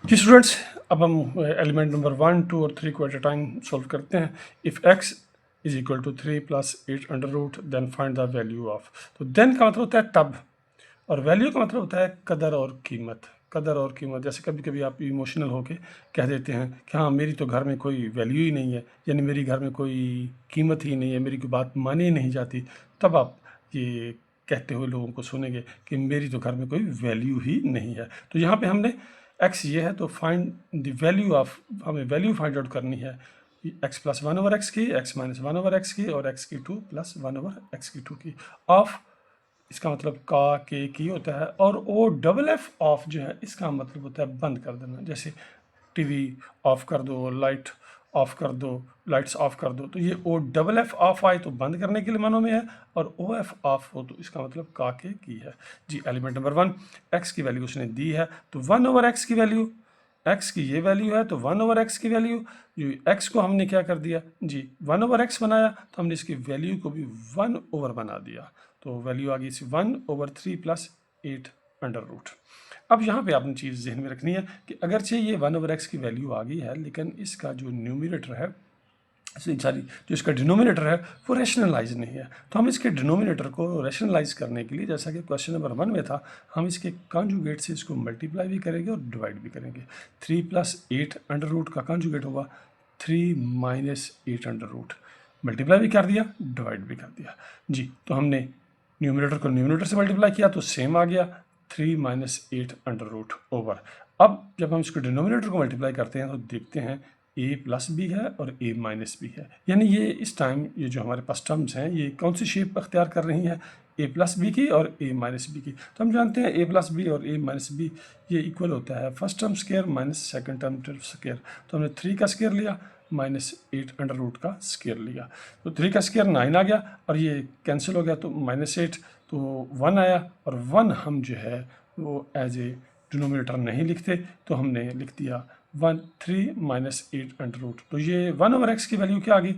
जी students, अब हम element number 1, 2 और 3 को एट अ टाइम सॉल्व करते हैं। If x is equal to 3 plus 8 under root then find the value of. तो देन का मतलब होता है तब, और वैल्यू का मतलब होता है कदर और कीमत। कदर और कीमत, जैसे कभी कभी आप इमोशनल होके कह देते हैं कि हाँ मेरी तो घर में कोई वैल्यू ही नहीं है, यानी मेरी घर में कोई कीमत ही नहीं है, मेरी कोई बात मानी ही नहीं जाती, तब आप ये कहते हुए लोगों को सुनेंगे कि मेरी तो घर में कोई वैल्यू ही नहीं है। तो यहाँ पे हमने x ये है तो फाइंड द वैल्यू ऑफ, हमें वैल्यू फाइंड आउट करनी है x प्लस 1/x की, x माइनस 1/x की और x की 2 प्लस 1/x की 2 की ऑफ, इसका मतलब का के की होता है, और ओ डबल एफ ऑफ जो है इसका मतलब होता है बंद कर देना। जैसे टीवी ऑफ कर दो, लाइट ऑफ कर दो, लाइट्स ऑफ कर दो, तो ये ओ डबल एफ ऑफ आए तो बंद करने के लिए मानों में है, और ओ एफ ऑफ हो तो इसका मतलब का के की है। जी एलिमेंट नंबर 1, एक्स की वैल्यू उसने दी है, तो 1/x की वैल्यू, x की ये वैल्यू है तो 1/x की वैल्यू, जो x को हमने क्या कर दिया जी 1/x बनाया, तो हमने इसकी वैल्यू को भी 1 ओवर बना दिया, तो वैल्यू आ गई इसी 1/3 प्लस 8 अंडर रूट। अब यहाँ पे आपने चीज़ जहन में रखनी है कि अगरचे ये 1/x की वैल्यू आ गई है, लेकिन इसका जो न्यूमिनेटर है, सॉरी जो इसका डिनोमिनेटर है वो रैशनलाइज नहीं है। तो हम इसके डिनोमिनेटर को रैशनलाइज करने के लिए, जैसा कि क्वेश्चन नंबर 1 में था, हम इसके कॉन्जुगेट से इसको मल्टीप्लाई भी करेंगे और डिवाइड भी करेंगे। 3 प्लस 8 अंडर रूट का कॉन्जुगेट होगा 3 माइनस 8 अंडर रूट, मल्टीप्लाई भी कर दिया, डिवाइड भी कर दिया जी। तो हमने न्यूमिनेटर को न्यूमिनेटर से मल्टीप्लाई किया तो सेम आ गया 3 माइनस 8 अंडर रूट ओवर। अब जब हम इसको डिनोमिनेटर को मल्टीप्लाई करते हैं तो देखते हैं ए प्लस बी है और ए माइनस बी है, यानी ये इस टाइम ये जो हमारे पास टर्म्स हैं ये कौन सी शेप अख्तियार कर रही हैं, ए प्लस बी की और ए माइनस बी की। तो हम जानते हैं ए प्लस बी और ए माइनस बी ये इक्वल होता है first term square minus second term square. तो हमने 3 का स्केयर लिया माइनस 8 अंडर रूट का स्केयर लिया, तो 3 का स्केयर 9 आ गया और ये कैंसिल हो गया तो -8, तो 1 आया, और 1 हम जो है वो एज ए डिनोमिनेटर नहीं लिखते, तो हमने लिख दिया 3 माइनस 8 अंडर रूट। तो ये 1/x की वैल्यू क्या आ गई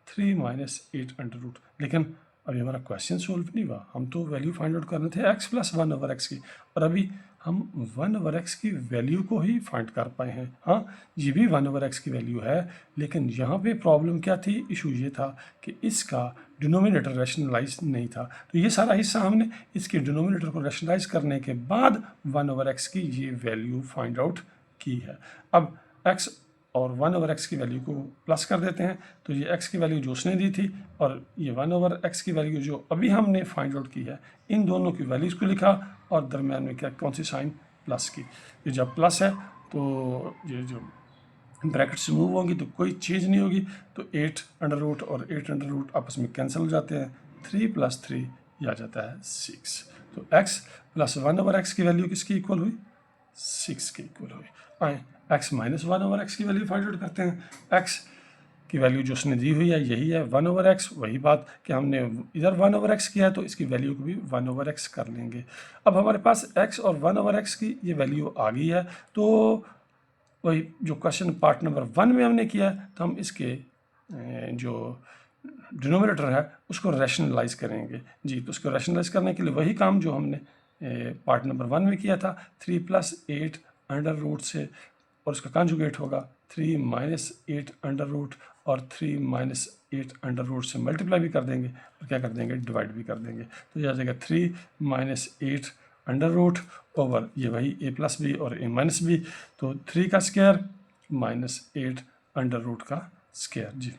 3 माइनस 8 अंडर रूट। लेकिन अभी हमारा क्वेश्चन सोल्व नहीं हुआ, हम तो वैल्यू फाइंड आउट करने थे x प्लस 1/x की, और अभी हम 1/x की वैल्यू को ही फाइंड कर पाए हैं। हाँ ये भी 1/x की वैल्यू है, लेकिन यहाँ पे प्रॉब्लम क्या थी, इशू ये था कि इसका डिनोमिनेटर रैशनलाइज नहीं था। तो ये सारा हिस्सा हमने इसके डिनोमिनेटर को रैशनलाइज करने के बाद 1/x की ये वैल्यू फाइंड आउट की है। अब x और 1/x की वैल्यू को प्लस कर देते हैं, तो ये x की वैल्यू जो उसने दी थी और ये 1/x की वैल्यू जो अभी हमने फाइंड आउट की है, इन दोनों की वैल्यूज़ को लिखा और दरम्यान में क्या कौन सी साइन प्लस की। ये जब प्लस है तो ये जो ब्रैकेट्स रिमूव होंगी तो कोई चीज़ नहीं होगी, तो 8 अंडर रूट और 8 अंडर रूट आपस में कैंसिल हो जाते हैं, 3 प्लस 3 ये आ जाता है 6। तो x प्लस 1/x की वैल्यू किसकी इक्वल हुई, 6 के इक्वल हुई। आए x माइनस 1/x की वैल्यू फाइंड आउट करते हैं। x की वैल्यू जो उसने दी हुई है यही है 1/x, वही बात कि हमने इधर 1/x किया है तो इसकी वैल्यू को भी 1/x कर लेंगे। अब हमारे पास x और 1/x की ये वैल्यू आ गई है, तो वही जो क्वेश्चन पार्ट नंबर 1 में हमने किया है, तो हम इसके जो डिनोमिनेटर है उसको रैशनलाइज करेंगे जी। तो उसको रैशनलाइज करने के लिए वही काम जो हमने पार्ट नंबर 1 में किया था, 3 प्लस 8 अंडर रूट से, और उसका कॉन्जुगेट होगा 3 माइनस 8 अंडर रूट, और 3 माइनस 8 अंडर रूट से मल्टीप्लाई भी कर देंगे और क्या कर देंगे डिवाइड भी कर देंगे। तो यह आ जाएगा 3 माइनस 8 अंडर रूट ओवर ये वही ए प्लस बी और ए माइनस बी, तो 3 का स्क्वायर माइनस 8 अंडर रूट का स्क्वायर जी।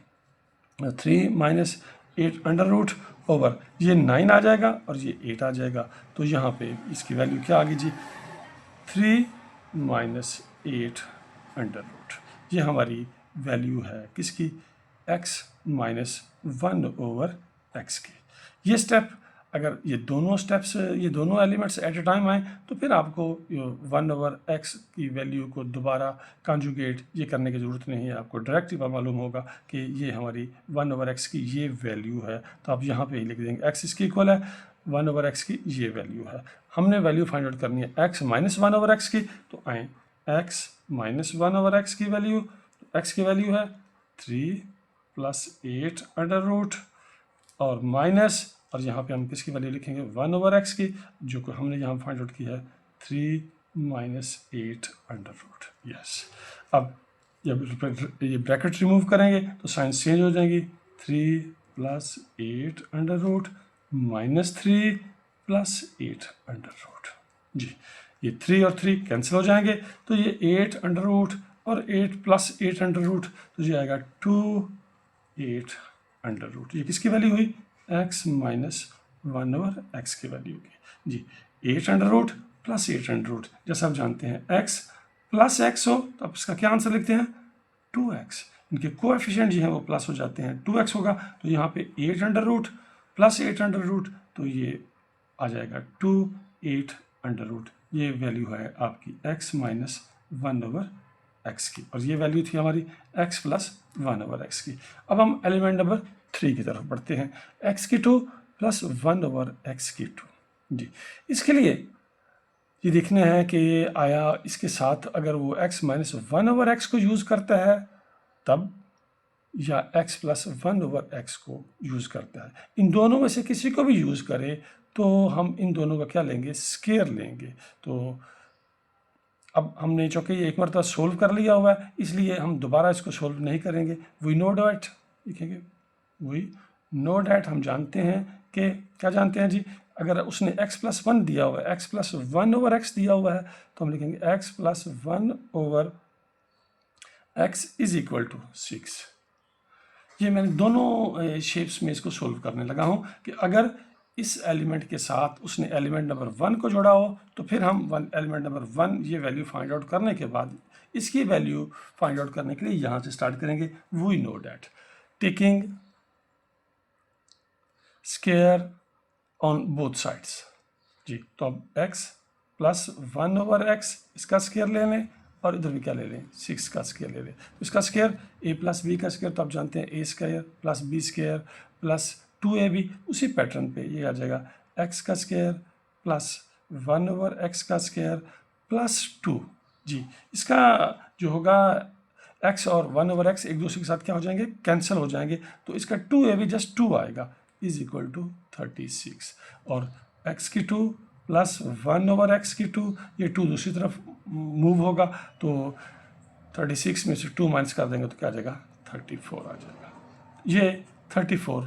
3 माइनस 8 अंडर रूट ओवर ये 9 आ जाएगा और ये 8 आ जाएगा, तो यहाँ पे इसकी वैल्यू क्या आ गई जी 3 माइनस 8 अंडर रूट। ये हमारी वैल्यू है किसकी, x माइनस 1/x की। ये स्टेप अगर ये दोनों स्टेप्स ये दोनों एलिमेंट्स एट ए टाइम आए तो फिर आपको 1/x की वैल्यू को दोबारा कॉन्जुगेट ये करने की ज़रूरत नहीं है, आपको डायरेक्ट ही मालूम होगा कि ये हमारी 1/x की ये वैल्यू है, तो आप यहाँ पे ही लिख देंगे x इसकी इक्वल है 1/x की ये वैल्यू है। हमने वैल्यू फाइंड आउट करनी है x माइनस 1/x की, तो आए x माइनस 1/x की वैल्यू, x की वैल्यू है 3 प्लस 8 अंडर रूट और माइनस, और यहाँ पे हम किसकी वैल्यू लिखेंगे 1/x की, जो कि हमने यहाँ फाइंड आउट की है 3 -8 अंडर रूट। यस, अब जब ये ब्रैकेट रिमूव करेंगे तो साइन चेंज हो जाएंगी। 3 + 8 अंडर रूट -3 + 8 अंडर रूट। जी, ये 3 और 3 कैंसिल हो जाएंगे, तो ये 8 अंडर रूट और 8 + 8 अंडर रूट, तो ये आएगा 2 8 अंडर रूट। ये किसकी वैल्यू हुई? x - 1/x की वैल्यू होगी जी। 8 अंडर रूट + 8 अंडर रूट, जैसा आप जानते हैं x + x हो तो आप इसका क्या आंसर लिखते हैं? 2x। इनके कोएफिशिएंट जो हैं वो प्लस हो जाते हैं, 2x होगा तो यहाँ पे 8 अंडर रूट + 8 अंडर रूट, तो ये आ जाएगा 2 8 अंडर रूट। ये वैल्यू है आपकी x - 1/x की, और ये वैल्यू थी हमारी x + 1/x की। अब हम एलिमेंट नंबर 3 की तरफ बढ़ते हैं, x³ + 1/x³। जी, इसके लिए ये देखना है कि ये आया इसके साथ अगर वो x - 1/x को यूज़ करता है तब, या x + 1/x को यूज़ करता है। इन दोनों में से किसी को भी यूज़ करे तो हम इन दोनों का क्या लेंगे? स्केयर लेंगे। तो अब हमने चूँकि ये एक मरतबा सोल्व कर लिया हुआ है, इसलिए हम दोबारा इसको सोल्व नहीं करेंगे। वी नो डैट, लिखेंगे वी नो डैट, हम जानते हैं कि क्या जानते हैं जी? अगर उसने x + 1 दिया हुआ है, x + 1/x दिया हुआ है, तो हम लिखेंगे x + 1/x = 6। ये मैंने दोनों शेप्स में इसको सोल्व करने लगा हूँ कि अगर इस एलिमेंट के साथ उसने एलिमेंट नंबर 1 को जोड़ा हो तो फिर हम एलिमेंट नंबर 1 ये वैल्यू फाइंड आउट करने के बाद इसकी वैल्यू फाइंड आउट करने के लिए यहाँ से स्टार्ट करेंगे। We know that taking square on both sides. जी, तो अब x + 1/x इसका स्केयर ले लें और इधर भी क्या ले लें? 6 का स्केयर ले लें। तो इसका स्केयर a + b का स्केयर तो आप जानते हैं a² + b² + 2ab, उसी पैटर्न पे ये आ जाएगा x का स्केयर + 1/x का स्केयर + 2। जी, इसका जो होगा x और 1/x एक दूसरे के साथ क्या हो जाएंगे? कैंसिल हो जाएंगे, तो इसका 2ab जस्ट 2 आएगा = 36। और x³ + 1/x², ये 2 दूसरी तरफ मूव होगा तो 36 में से 2 माइनस कर देंगे तो क्या आ जाएगा? 34 आ जाएगा। ये 34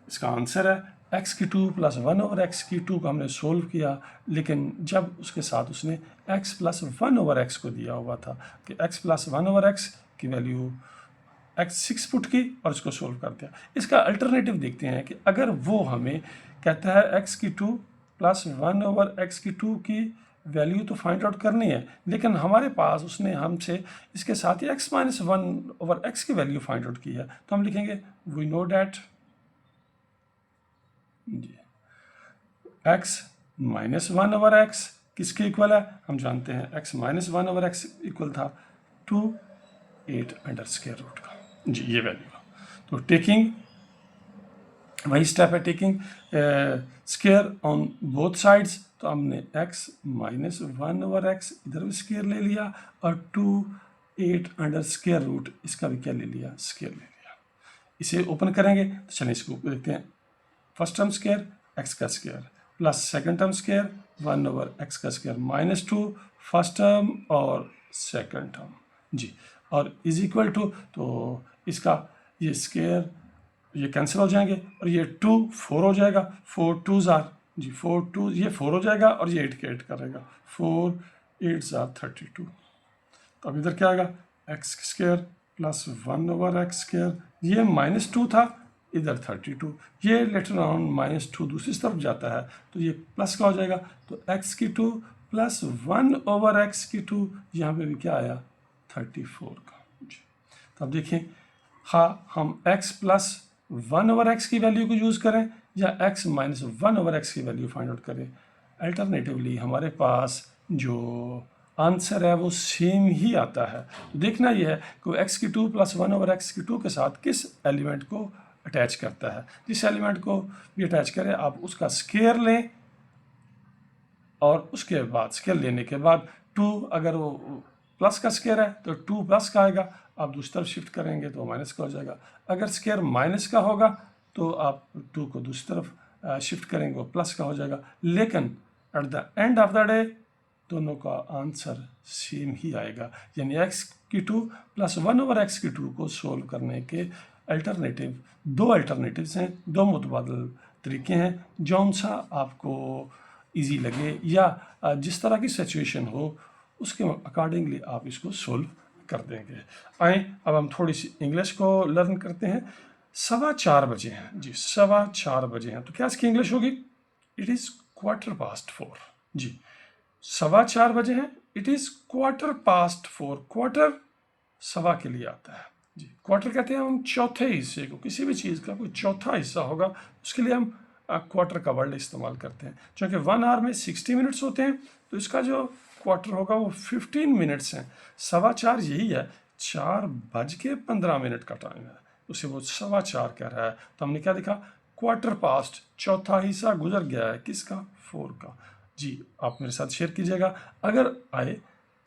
इसका आंसर है। x³ + 1/x² को हमने सोल्व किया, लेकिन जब उसके साथ उसने x + 1/x को दिया हुआ था कि x + 1/x की वैल्यू x 6 पुट की और इसको सोल्व कर दिया। इसका अल्टरनेटिव देखते हैं कि अगर वो हमें कहता है x³ + 1/x² की वैल्यू तो फाइंड आउट करनी है, लेकिन हमारे पास उसने हमसे इसके साथ ही x - 1/x की वैल्यू फाइंड आउट की है, तो हम लिखेंगे we know that x - 1/x किसके इक्वल है? हम जानते हैं x - 1/x इक्वल था 2 8 अंडर स्केयर रूट का। जी, ये वैल्यू। तो टेकिंग, वही स्टेप है, taking square on both sides, तो हमने x - 1/x इधर भी स्केयर ले लिया और 2 8 अंडर स्केयर रूट इसका भी क्या ले लिया? स्केयर ले लिया। इसे ओपन करेंगे तो चलिए इसको देखते हैं। फर्स्ट टर्म स्केयर x का square plus second term square 1/x का स्केयर -2 फर्स्ट टर्म और सेकंड टर्म। जी, और इज इक्वल टू, तो इसका ये स्केयर ये कैंसिल हो जाएंगे और ये 2 4 हो जाएगा, 4 2s आर, जी 4 2 ये 4 हो जाएगा और ये 8 के 8 करेगा, 4 8s आर 32। तो अब इधर क्या आएगा? x स्केयर प्लस 1/x², ये -2 था, इधर 32, ये लेटर ऑन -2 दूसरी तरफ जाता है तो ये प्लस का हो जाएगा, तो x² + 1/x², यहाँ पे भी क्या आया? 34 का। जी, तो अब देखें, हाँ हम x + 1/x की वैल्यू को यूज़ करें या x - 1/x की वैल्यू फाइंड आउट करें। अल्टरनेटिवली हमारे पास जो आंसर है वो सेम ही आता है। तो देखना यह है कि x³ + 1/x² के साथ किस एलिमेंट को अटैच करता है। जिस एलिमेंट को भी अटैच करें आप उसका स्केयर लें और उसके बाद स्केयर लेने के बाद 2, अगर वो प्लस का स्केयर है तो 2 प्लस का आएगा, आप दूसरी तरफ शिफ्ट करेंगे तो माइनस का हो जाएगा। अगर स्केयर माइनस का होगा तो आप 2 को दूसरी तरफ शिफ्ट करेंगे वो प्लस का हो जाएगा। लेकिन at the end of the day दोनों का आंसर सेम ही आएगा। यानी x की 2 प्लस 1/x की 2 को सोल्व करने के अल्टरनेटिव, दो अल्टरनेटिव्स हैं, दो मुतबादल तरीके हैं। जौन सा आपको इजी लगे या जिस तरह की सिचुएशन हो उसके अकॉर्डिंगली आप इसको सोल्व कर देंगे। आए अब हम थोड़ी सी इंग्लिश को लर्न करते हैं। 4:15 बजे हैं जी, 4:15 बजे हैं, तो क्या इसकी इंग्लिश होगी? इट इज़ 4:15 जी। 4:15 बजे हैं, इट इज़ 4:15। क्वार्टर सवा के लिए आता है जी। क्वार्टर कहते हैं हम चौथे हिस्से को, किसी भी चीज़ का कोई चौथा हिस्सा होगा उसके लिए हम क्वार्टर का वर्ड इस्तेमाल करते हैं। क्योंकि 1 आवर में 60 मिनट्स होते हैं, तो इसका जो क्वार्टर होगा वो 15 मिनट्स हैं। 4:15 यही है, 4:15 का टाइम है, उसे वो 4:15 कह रहा है। तो हमने क्या लिखा? 4:15, चौथा हिस्सा गुजर गया है, किसका? 4 का जी। आप मेरे साथ शेयर कीजिएगा। अगर आए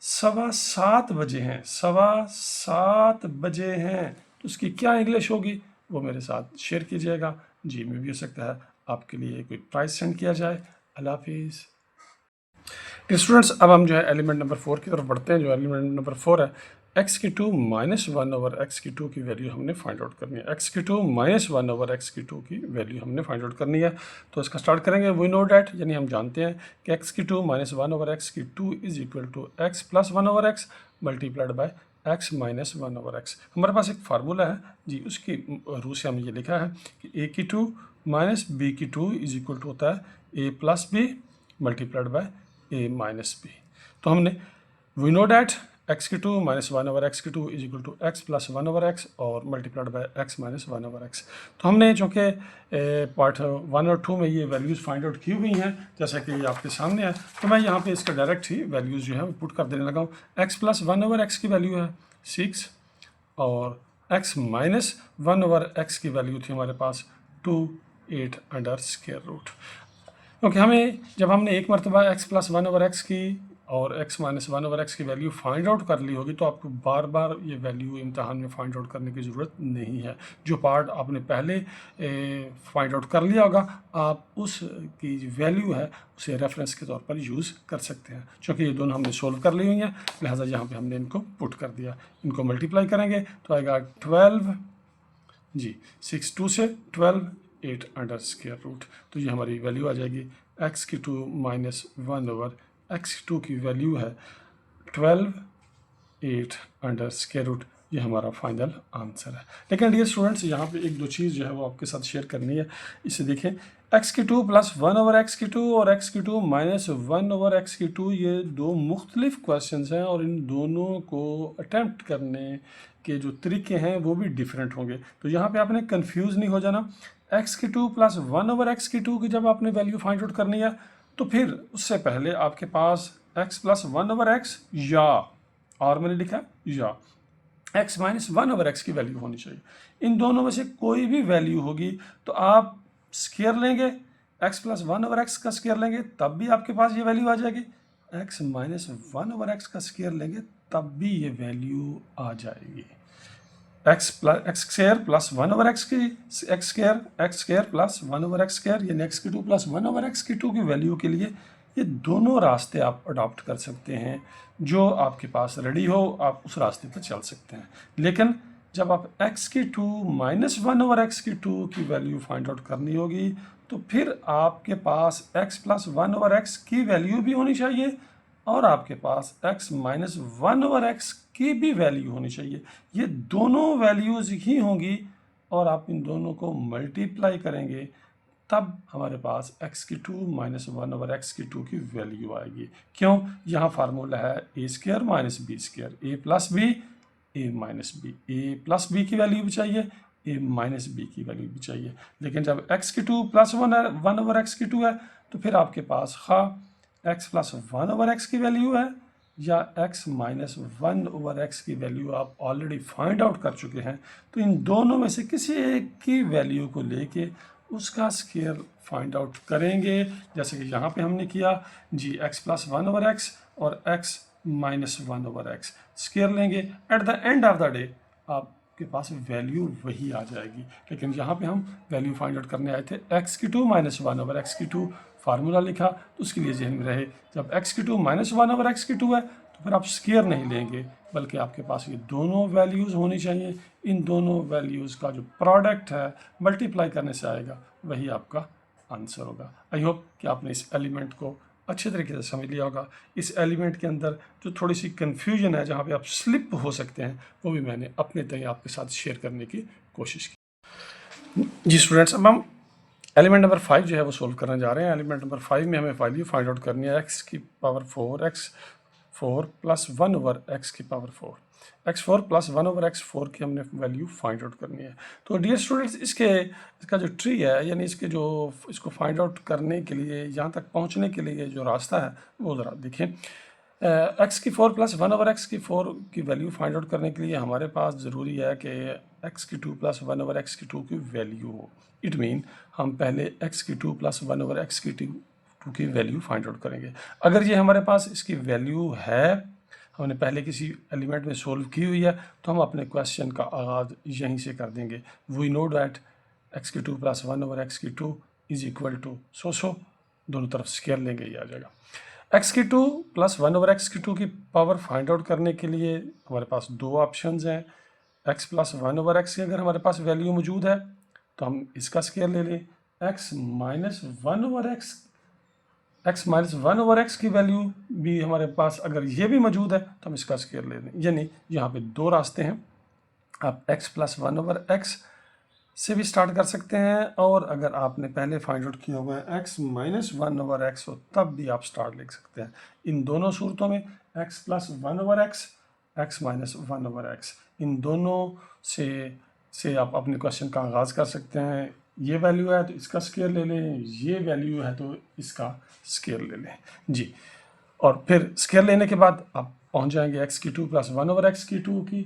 7:15 बजे हैं, 7:15 बजे हैं, तो उसकी क्या इंग्लिश होगी वो मेरे साथ शेयर कीजिएगा जी। में भी हो सकता है आपके लिए कोई प्राइज सेंड किया जाए। अल्लाह हाफिज़। स्टूडेंट्स, अब हम जो है एलिमेंट नंबर 4 की तरफ बढ़ते हैं। जो एलिमेंट नंबर 4 है, x की 2 माइनस 1/x की 2 की वैल्यू हमने फाइंड आउट करनी है। x की 2 माइनस 1/x की 2 की वैल्यू हमने फाइंड आउट करनी है। तो इसका स्टार्ट करेंगे। वी नो डैट, यानी हम जानते हैं कि x की 2 माइनस 1/x की 2 is equal to x plus 1/x multiplied by x minus 1/x। हमारे पास एक फार्मूला है जी, उसकी रूह से हमने ये लिखा है कि a की 2 माइनस b की 2 इज इक्वल टू होता है a plus b multiplied by a minus b। तो हमने वी नो डैट x की 2 माइनस 1/x की 2 is equal to x plus 1/x और multiplied by x minus 1/x। तो हमने चूँकि पार्ट 1 और 2 में ये वैल्यूज़ फाइंड आउट की हुई हैं, जैसा कि ये आपके सामने है, तो मैं यहाँ पे इसका डायरेक्ट ही वैल्यूज़ जो है वो पुट कर देने लगा हूँ। x प्लस 1/x की वैल्यू है 6 और x माइनस 1/x की वैल्यू थी हमारे पास 2 8 अंडर स्क्वायर रूट। क्योंकि हमें जब हमने एक मरतबा x प्लस 1/x की और x माइनस 1/x की वैल्यू फाइंड आउट कर ली होगी, तो आपको बार बार ये वैल्यू इम्तहान में फाइंड आउट करने की ज़रूरत नहीं है। जो पार्ट आपने पहले फाइंड आउट कर लिया होगा, आप उस की वैल्यू है उसे रेफरेंस के तौर पर यूज़ कर सकते हैं। क्योंकि ये दोनों हमने सोल्व कर ली हुई हैं, लिहाजा यहाँ पे हमने इनको पुट कर दिया। इनको मल्टीप्लाई करेंगे तो आएगा 12 जी, 6 2 से 12 8 अंडर स्क्वायर रूट। तो ये हमारी वैल्यू आ जाएगी x की 2 माइनस 1/x की 2 की वैल्यू है 12 8 अंडर स्क्वायर रूट। ये हमारा फाइनल आंसर है। लेकिन डियर स्टूडेंट्स, यहाँ पे एक दो चीज़ जो है वो आपके साथ शेयर करनी है। इसे देखें, x की 2 प्लस 1/x की 2 और x की 2 माइनस 1/x की 2, ये दो मुख्तलिफ क्वेश्चंस हैं और इन दोनों को अटैम्प्ट करने के जो तरीके हैं वो भी डिफरेंट होंगे। तो यहाँ पे आपने कंफ्यूज नहीं हो जाना। x की 2 प्लस 1/x की 2 की जब आपने वैल्यू फाइंड आउट करनी है, तो फिर उससे पहले आपके पास x प्लस 1/x या, और मैंने लिखा या x माइनस 1/x की वैल्यू होनी चाहिए। इन दोनों में से कोई भी वैल्यू होगी तो आप स्क्वायर लेंगे, x प्लस 1/x का स्क्वायर लेंगे, तब भी आपके पास ये वैल्यू आ जाएगी। x माइनस 1/x का स्क्वायर लेंगे तब भी ये वैल्यू आ जाएगी। x स्क्वायर प्लस 1/x की x square plus 1/x square, यानी x की 2 प्लस 1/x की 2 की वैल्यू के लिए ये दोनों रास्ते आप अडॉप्ट कर सकते हैं। जो आपके पास रेडी हो आप उस रास्ते पर चल सकते हैं। लेकिन जब आप x की 2 माइनस 1/x की 2 की वैल्यू फाइंड आउट करनी होगी, तो फिर आपके पास x प्लस 1/x की वैल्यू भी होनी चाहिए और आपके पास x माइनस 1/x की भी वैल्यू होनी चाहिए। ये दोनों वैल्यूज़ ही होंगी और आप इन दोनों को मल्टीप्लाई करेंगे, तब हमारे पास x की 2 माइनस 1/x की 2 की वैल्यू आएगी। क्यों? यहाँ फार्मूला है a square minus b square, a plus b a minus b, a plus b की वैल्यू भी चाहिए, a माइनस b की वैल्यू भी चाहिए। लेकिन जब x की 2 प्लस 1/x की 2 है, तो फिर आपके पास x प्लस 1/x की वैल्यू है या x माइनस 1/x की वैल्यू आप ऑलरेडी फाइंड आउट कर चुके हैं। तो इन दोनों में से किसी एक की वैल्यू को लेके उसका स्क्वायर फाइंड आउट करेंगे, जैसे कि यहाँ पे हमने किया जी। x प्लस 1/x और x माइनस 1/x स्क्वायर लेंगे। At the end of the day आप आपके पास वैल्यू वही आ जाएगी। लेकिन यहाँ पे हम वैल्यू फाइंड आउट करने आए थे एक्स की two minus one over x की टू, फार्मूला लिखा तो उसके लिए जहन में रहे जब एक्स की two minus one over x की टू है तो फिर आप स्केयर नहीं लेंगे, बल्कि आपके पास ये दोनों वैल्यूज़ होनी चाहिए। इन दोनों वैल्यूज़ का जो प्रोडक्ट है मल्टीप्लाई करने से आएगा वही आपका आंसर होगा। आई होप कि आपने इस एलिमेंट को अच्छे तरीके से समझ लिया होगा। इस एलिमेंट के अंदर जो थोड़ी सी कन्फ्यूजन है, जहाँ पे आप स्लिप हो सकते हैं, वो भी मैंने अपने तय आपके साथ शेयर करने की कोशिश की। जी स्टूडेंट्स, अब हम एलिमेंट नंबर 5 जो है वो सोल्व करने जा रहे हैं। एलिमेंट नंबर 5 में हमें वैल्यू फाइंड आउट करनी है एक्स की power 4 x 4 plus 1 over x की power 4, x 4 plus 1 over x 4 की हमने वैल्यू फाइंड आउट करनी है। तो डियर स्टूडेंट्स, इसका जो ट्री है, यानी इसको फाइंड आउट करने के लिए, यहाँ तक पहुँचने के लिए जो रास्ता है वो ज़रा देखें। एक्स की 4 प्लस 1 ओवर एक्स की 4 की वैल्यू फाइंड आउट करने के लिए हमारे पास ज़रूरी है कि एक्स की 2 प्लस 1 ओवर एक्स की 2 की वैल्यू हो। इट मीन हम पहले एक्स की 2 प्लस 1 ओवर एक्स की 2 की वैल्यू फाइंड आउट करेंगे। अगर ये हमारे पास इसकी वैल्यू है, हमने पहले किसी एलिमेंट में सोल्व की हुई है, तो हम अपने क्वेश्चन का आगाज़ यहीं से कर देंगे। वी नो डैट एक्स की 2 प्लस 1 ओवर एक्स की 2 इज इक्वल टू सो दोनों तरफ स्केयर लेंगे, ये आ जाएगा। एक्स की 2 प्लस 1 ओवर एक्स की 2 की पावर फाइंड आउट करने के लिए हमारे पास दो ऑप्शंस हैं। एक्स प्लस 1 ओवर एक्स की अगर हमारे पास वैल्यू मौजूद है तो हम इसका स्केयर ले लें। एक्स माइनस 1 ओवर एक्स की वैल्यू भी हमारे पास अगर ये भी मौजूद है तो हम इसका स्केयर ले लें। यानी यहाँ पे दो रास्ते हैं। आप एक्स प्लस 1 ओवर एक्स से भी स्टार्ट कर सकते हैं, और अगर आपने पहले फाइंड आउट किया हुआ है एक्स माइनस 1 ओवर एक्स हो तब भी आप स्टार्ट लिख सकते हैं। इन दोनों सूरतों में x plus 1 over x minus 1 over x, इन दोनों से आप अपने क्वेश्चन का आगाज़ कर सकते हैं। ये वैल्यू है तो इसका स्केयर ले लें, ये वैल्यू है तो इसका स्केयर ले लें जी। और फिर स्केयर लेने के बाद आप पहुंच जाएंगे एक्स की 2 प्लस 1 ओवर एक्स की 2 की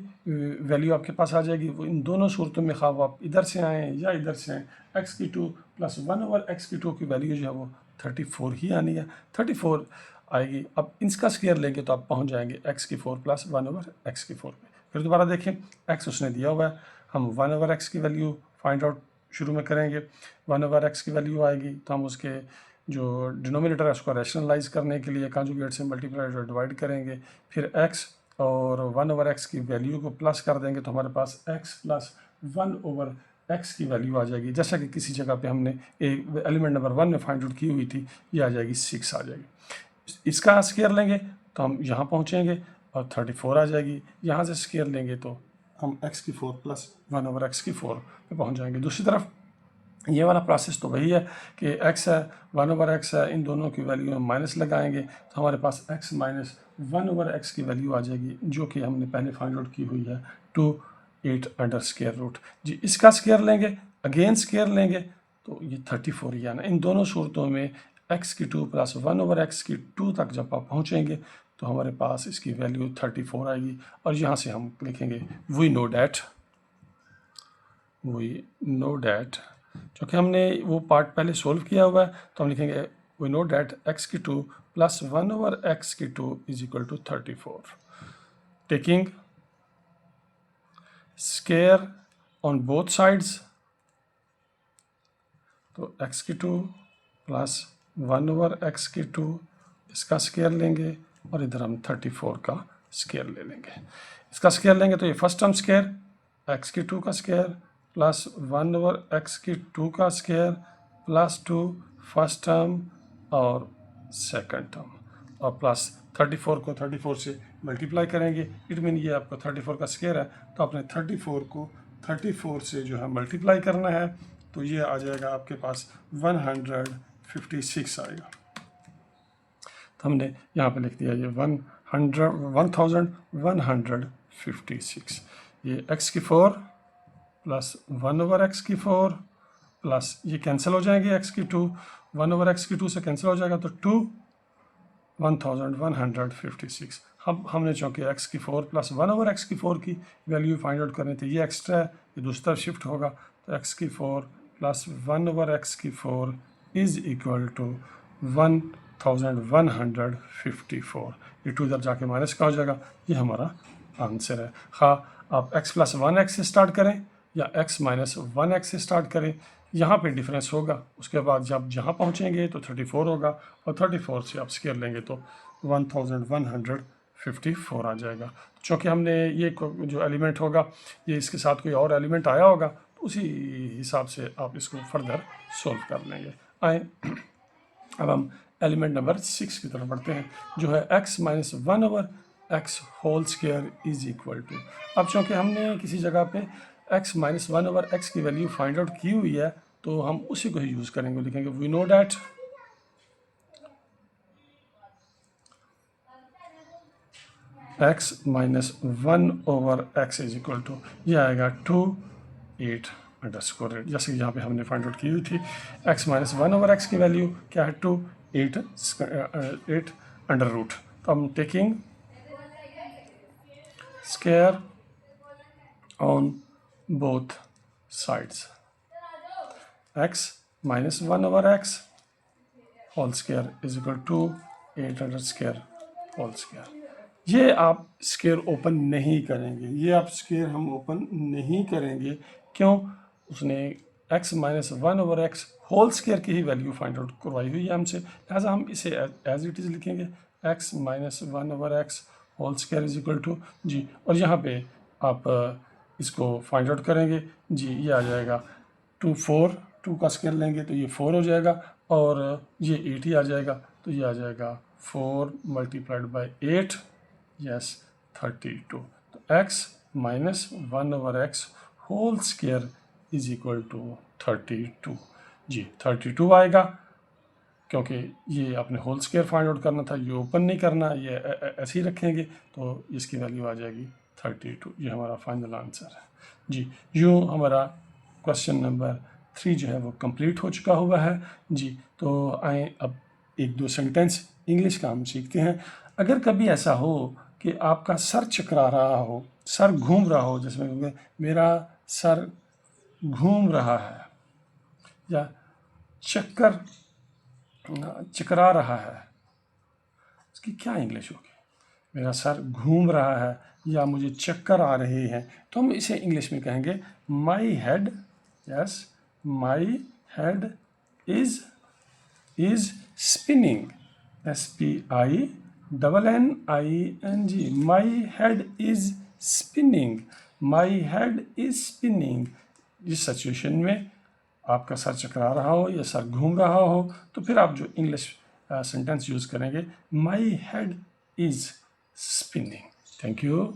वैल्यू आपके पास आ जाएगी। वो इन दोनों सूरतों में खा आप इधर से आएँ या इधर से आएँ, एक्स की 2 प्लस 1 ओवर एक्स की 2 की वैल्यू जो है वो 34 ही आनी है, 34 आएगी। अब इसका स्केयर लेंगे तो आप पहुंच जाएंगे एक्स की 4 प्लस 1 ओवर एक्स की 4 पे। फिर दोबारा देखें, एक्स उसने दिया हुआ है, हम 1 ओवर एक्स की वैल्यू फाइंड आउट शुरू में करेंगे। 1 ओवर एक्स की वैल्यू आएगी तो हम उसके जो डिनोमिनेटर है उसको रैशनलाइज करने के लिए कॉन्जुगेट से मल्टीप्लाई और डिवाइड करेंगे। फिर x और 1 ओवर एक्स की वैल्यू को प्लस कर देंगे तो हमारे पास x प्लस 1 ओवर एक्स की वैल्यू आ जाएगी। जैसा कि किसी जगह पे हमने एक एलिमेंट नंबर 1 में फाइंड आउट की हुई थी, ये आ जाएगी 6 आ जाएगी। इसका स्केयर लेंगे तो हम यहाँ पहुँचेंगे और 34 आ जाएगी। यहाँ से स्केयर लेंगे तो हम x की 4 प्लस 1 ओवर एक्स की 4 पे पहुँच जाएंगे। दूसरी तरफ ये वाला प्रोसेस तो वही है कि x है 1 ओवर एक्स है, इन दोनों की वैल्यू में माइनस लगाएंगे तो हमारे पास x माइनस 1 ओवर एक्स की वैल्यू आ जाएगी, जो कि हमने पहले फाइंड आउट की हुई है 2/8 अंडर स्केयर रूट जी। इसका स्केयर लेंगे, अगेन स्केयर लेंगे तो ये 34 ही आना। इन दोनों सूरतों में x की 2 प्लस 1 ओवर एक्स की 2 तक जब आप पहुँचेंगे तो हमारे पास इसकी वैल्यू 34 आएगी। और यहाँ से हम लिखेंगे वी नो डैट, क्योंकि हमने वो पार्ट पहले सोल्व किया हुआ है तो हम लिखेंगे वी नो डैट एक्स की 2 प्लस 1 ओवर एक्स की 2 is equal to 34। Taking square on both sides, तो एक्स की 2 प्लस 1 ओवर एक्स की 2 इसका स्केयर लेंगे और इधर हम 34 का स्केयर ले लेंगे। इसका स्केयर लेंगे तो ये फर्स्ट टर्म स्केयर एक्स की 2 का स्केयर प्लस 1 ओवर एक्स की 2 का स्केयर प्लस 2 फर्स्ट टर्म और सेकंड टर्म, और प्लस 34 को 34 से मल्टीप्लाई करेंगे। इट मीन ये आपका 34 का स्केयर है तो आपने 34 को 34 से जो है मल्टीप्लाई करना है, तो ये आ जाएगा आपके पास 156 आएगा। तो हमने यहाँ पे लिख दिया ये 1156। ये x की 4 प्लस 1 ओवर एक्स की 4 प्लस ये कैंसिल हो जाएंगे, x की 2 1 ओवर एक्स की 2 से कैंसिल हो जाएगा तो 1156। हमने चूँकि x की 4 प्लस 1 ओवर एक्स की 4 की वैल्यू फाइंड आउट करनी थी, ये एक्स्ट्रा है, ये दूसरी तरफ शिफ्ट होगा तो x की 4 प्लस 1 ओवर एक्स की 4 इज इक्वल टू 1154। ये 2 इधर जाके माइनस का हो जाएगा, ये हमारा आंसर है। हाँ, आप x प्लस 1x से स्टार्ट करें या x माइनस 1x से स्टार्ट करें, यहाँ पे डिफरेंस होगा। उसके बाद जब जहाँ पहुँचेंगे तो 34 होगा और 34 से आप स्केयर लेंगे तो 1154 आ जाएगा। चूँकि हमने ये जो एलिमेंट होगा ये इसके साथ कोई और एलिमेंट आया होगा तो उसी हिसाब से आप इसको फर्दर सोल्व कर लेंगे। आए अब हम एलिमेंट नंबर 6 की तरफ बढ़ते हैं, जो है x minus 1/x whole square is equal to. अब चूँकि हमने किसी जगह पे x माइनस 1/x की वैल्यू फाइंड आउट की हुई है तो हम उसी को ही यूज़ करेंगे। लिखेंगे we know that x minus 1/x is equal to, यह आएगा 2 8 अंडरस्कोर 8, जैसे कि यहाँ पे हमने फाइंड आउट की हुई थी। x माइनस 1/x की वैल्यू क्या है 2 8 अंडर रूट। तो हम taking square on both sides, x minus 1/x whole square is equal to 8 under square whole square. ये आप स्क्वायर ओपन नहीं करेंगे, ये आप स्क्वायर हम ओपन नहीं करेंगे। क्यों? उसने x minus 1/x whole square की ही वैल्यू फाइंड आउट करवाई हुई है हमसे, लिहाजा हम इसे एज इट इज़ लिखेंगे x minus 1/x whole square is equal to जी, और यहाँ पे आप इसको फाइंड आउट करेंगे जी, ये आ जाएगा 2 का स्क्वायर लेंगे तो ये 4 हो जाएगा और ये 8 ही आ जाएगा, तो ये आ जाएगा 4 मल्टीप्लाइड बाई 8 यस 32। तो x minus 1/x whole square is equal to 32 जी, 32 आएगा क्योंकि ये अपने होल स्क्वायर फाइंड आउट करना था, ये ओपन नहीं करना, ये ऐसे ही रखेंगे तो इसकी वैल्यू आ जाएगी 32। ये हमारा फाइनल आंसर है जी। यूँ हमारा क्वेश्चन नंबर 3 जो है वो कंप्लीट हो चुका हुआ है जी। तो आए अब 1-2 सेंटेंस इंग्लिश का हम सीखते हैं। अगर कभी ऐसा हो कि आपका सर चकरा रहा हो, सर घूम रहा हो, जिसमें मेरा सर घूम रहा है या चकरा रहा है, इसकी क्या इंग्लिश होगी? मेरा सर घूम रहा है या मुझे चक्कर आ रहे हैं, तो हम इसे इंग्लिश में कहेंगे my head, yes my head is spinning, SPINNING, my head is spinning, my head is spinning. जिस सिचुएशन में आपका सर चकरा रहा हो या सर घूम रहा हो तो फिर आप जो इंग्लिश सेंटेंस यूज़ करेंगे my head is spinning. Thank you.